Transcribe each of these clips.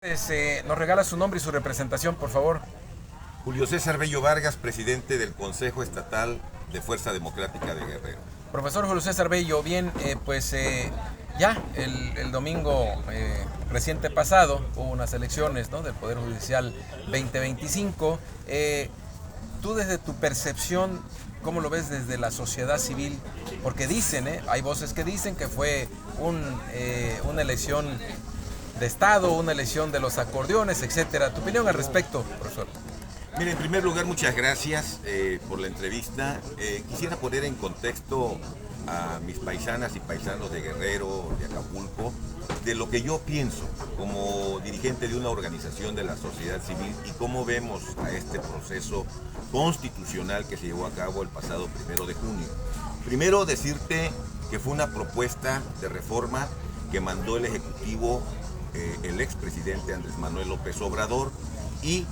Nos regala su nombre y su representación, por favor. Julio César Bello Vargas, presidente del Consejo Estatal de Fuerza Democrática de Guerrero. Profesor Julio César Bello, bien, ya el domingo reciente pasado hubo unas elecciones, ¿no?, del Poder Judicial 2025. Tú desde tu percepción, ¿cómo lo ves desde la sociedad civil? Porque dicen, hay voces que dicen que fue una elección de Estado, una elección de los acordeones, etcétera. ¿Tu opinión al respecto, profesor? Mire, en primer lugar, muchas gracias por la entrevista. Quisiera poner en contexto a mis paisanas y paisanos de Guerrero, de Acapulco, de lo que yo pienso como dirigente de una organización de la sociedad civil y cómo vemos a este proceso constitucional que se llevó a cabo el pasado 1 de junio. Primero, decirte que fue una propuesta de reforma que mandó el Ejecutivo, el expresidente Andrés Manuel López Obrador, y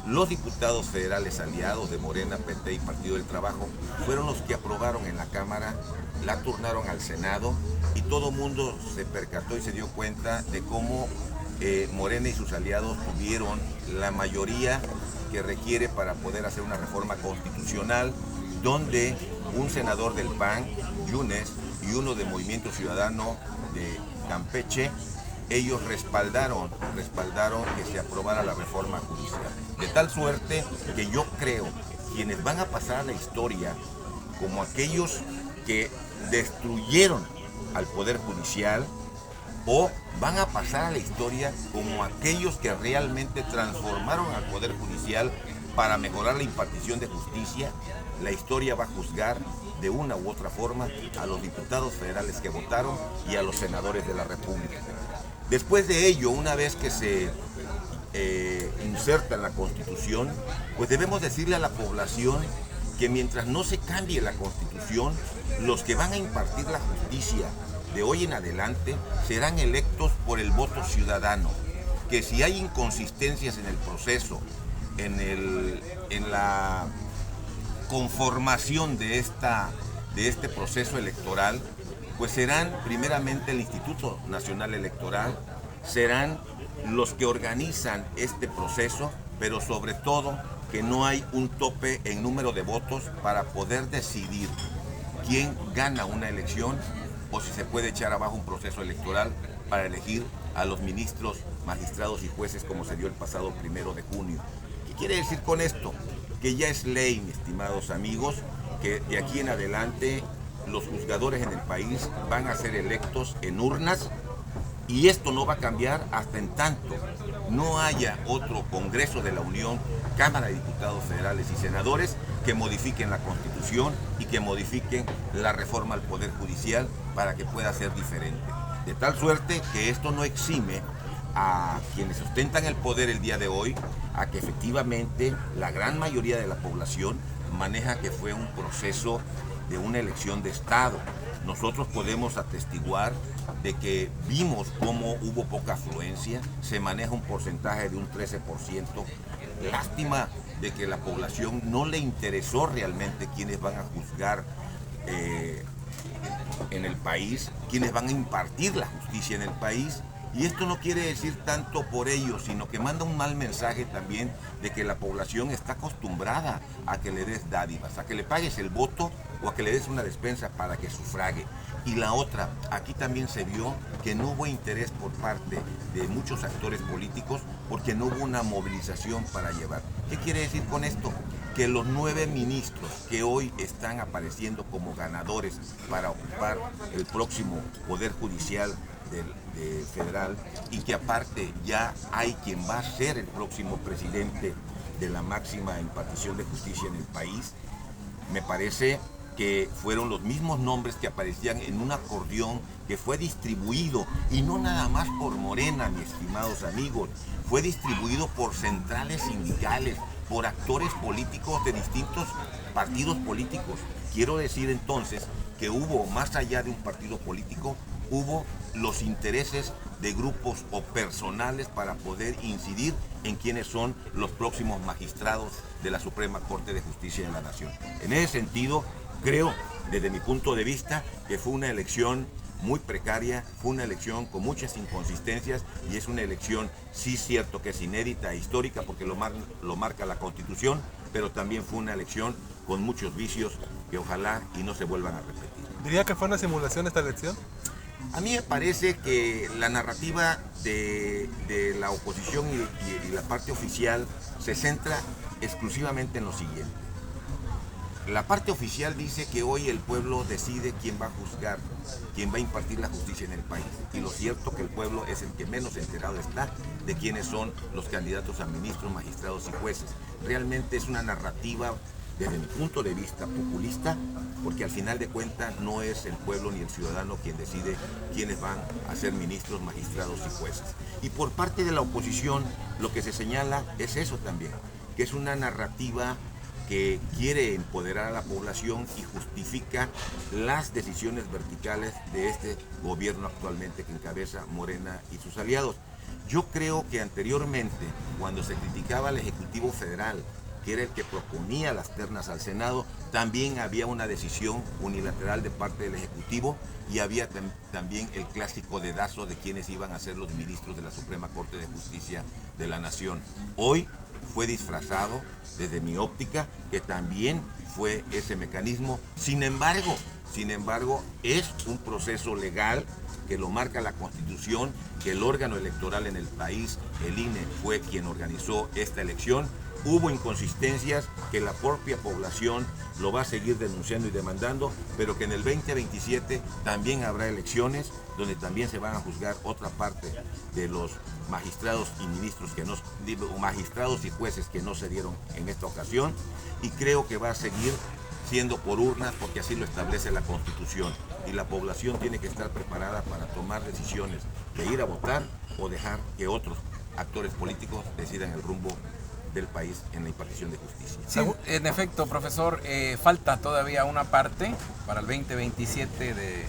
los diputados federales aliados de Morena, PT y Partido del Trabajo fueron los que aprobaron en la Cámara, la turnaron al Senado y todo mundo se percató y se dio cuenta de cómo Morena y sus aliados tuvieron la mayoría que requiere para poder hacer una reforma constitucional, donde un senador del PAN, Yunes, y uno de Movimiento Ciudadano de Campeche, ellos respaldaron que se aprobara la reforma judicial. De tal suerte que yo creo quienes van a pasar a la historia como aquellos que destruyeron al Poder Judicial, o van a pasar a la historia como aquellos que realmente transformaron al Poder Judicial para mejorar la impartición de justicia. La historia va a juzgar de una u otra forma a los diputados federales que votaron y a los senadores de la República. Después de ello, una vez que se inserta en la Constitución, pues debemos decirle a la población que mientras no se cambie la Constitución, los que van a impartir la justicia de hoy en adelante serán electos por el voto ciudadano, que si hay inconsistencias en el proceso, en la conformación de este proceso electoral, pues serán primeramente el Instituto Nacional Electoral, serán los que organizan este proceso, pero sobre todo que no hay un tope en número de votos para poder decidir quién gana una elección o si se puede echar abajo un proceso electoral para elegir a los ministros, magistrados y jueces como se dio el pasado 1 de junio. ¿Qué quiere decir con esto? Que ya es ley, mis estimados amigos, que de aquí en adelante los juzgadores en el país van a ser electos en urnas, y esto no va a cambiar hasta en tanto no haya otro Congreso de la Unión, Cámara de Diputados Federales y Senadores que modifiquen la Constitución y que modifiquen la reforma al Poder Judicial para que pueda ser diferente. De tal suerte que esto no exime a quienes ostentan el poder el día de hoy a que efectivamente la gran mayoría de la población maneja que fue un proceso de una elección de Estado. Nosotros podemos atestiguar de que vimos cómo hubo poca afluencia, se maneja un porcentaje de un 13%. Lástima de que la población no le interesó realmente quiénes van a juzgar en el país, quiénes van a impartir la justicia en el país. Y esto no quiere decir tanto por ellos, sino que manda un mal mensaje también de que la población está acostumbrada a que le des dádivas, a que le pagues el voto o a que le des una despensa para que sufrague. Y la otra, aquí también se vio que no hubo interés por parte de muchos actores políticos porque no hubo una movilización para llevar. ¿Qué quiere decir con esto? Que los 9 ministros que hoy están apareciendo como ganadores para ocupar el próximo Poder Judicial federal, y que aparte ya hay quien va a ser el próximo presidente de la máxima impartición de justicia en el país, me parece que fueron los mismos nombres que aparecían en un acordeón que fue distribuido, y no nada más por Morena, mis estimados amigos, fue distribuido por centrales sindicales, por actores políticos de distintos partidos políticos. Quiero decir entonces que hubo, más allá de un partido político, hubo los intereses de grupos o personales para poder incidir en quiénes son los próximos magistrados de la Suprema Corte de Justicia de la Nación. En ese sentido, creo, desde mi punto de vista, que fue una elección muy precaria, fue una elección con muchas inconsistencias y es una elección, sí cierto que es inédita e histórica porque lo marca la Constitución, pero también fue una elección con muchos vicios que ojalá y no se vuelvan a repetir. ¿Diría que fue una simulación esta elección? A mí me parece que la narrativa de la oposición y la parte oficial se centra exclusivamente en lo siguiente. La parte oficial dice que hoy el pueblo decide quién va a juzgar, quién va a impartir la justicia en el país. Y lo cierto que el pueblo es el que menos enterado está de quiénes son los candidatos a ministros, magistrados y jueces. Realmente es una narrativa, desde mi punto de vista, populista, porque al final de cuentas no es el pueblo ni el ciudadano quien decide quiénes van a ser ministros, magistrados y jueces. Y por parte de la oposición lo que se señala es eso también, que es una narrativa que quiere empoderar a la población y justifica las decisiones verticales de este gobierno actualmente que encabeza Morena y sus aliados. Yo creo que anteriormente, cuando se criticaba al Ejecutivo Federal, que era el que proponía las ternas al Senado, también había una decisión unilateral de parte del Ejecutivo y había también el clásico dedazo de quienes iban a ser los ministros de la Suprema Corte de Justicia de la Nación. Hoy fue disfrazado, desde mi óptica, que también fue ese mecanismo. Sin embargo, es un proceso legal que lo marca la Constitución, que el órgano electoral en el país, el INE, fue quien organizó esta elección. Hubo inconsistencias que la propia población lo va a seguir denunciando y demandando, pero que en el 2027 también habrá elecciones donde también se van a juzgar otra parte de los magistrados y ministros magistrados y jueces que no se dieron en esta ocasión, y creo que va a seguir siendo por urnas porque así lo establece la Constitución, y la población tiene que estar preparada para tomar decisiones de ir a votar o dejar que otros actores políticos decidan el rumbo del país en la impartición de justicia. Sí, en efecto, profesor, falta todavía una parte para el 2027 de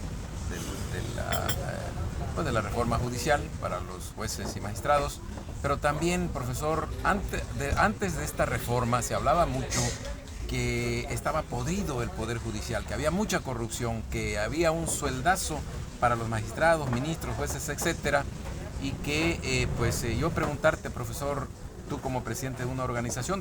la reforma judicial para los jueces y magistrados, pero también, profesor, antes de esta reforma se hablaba mucho que estaba podrido el Poder Judicial, que había mucha corrupción, que había un sueldazo para los magistrados, ministros, jueces, etcétera, y que, yo preguntarte, profesor, tú como presidente de una organización,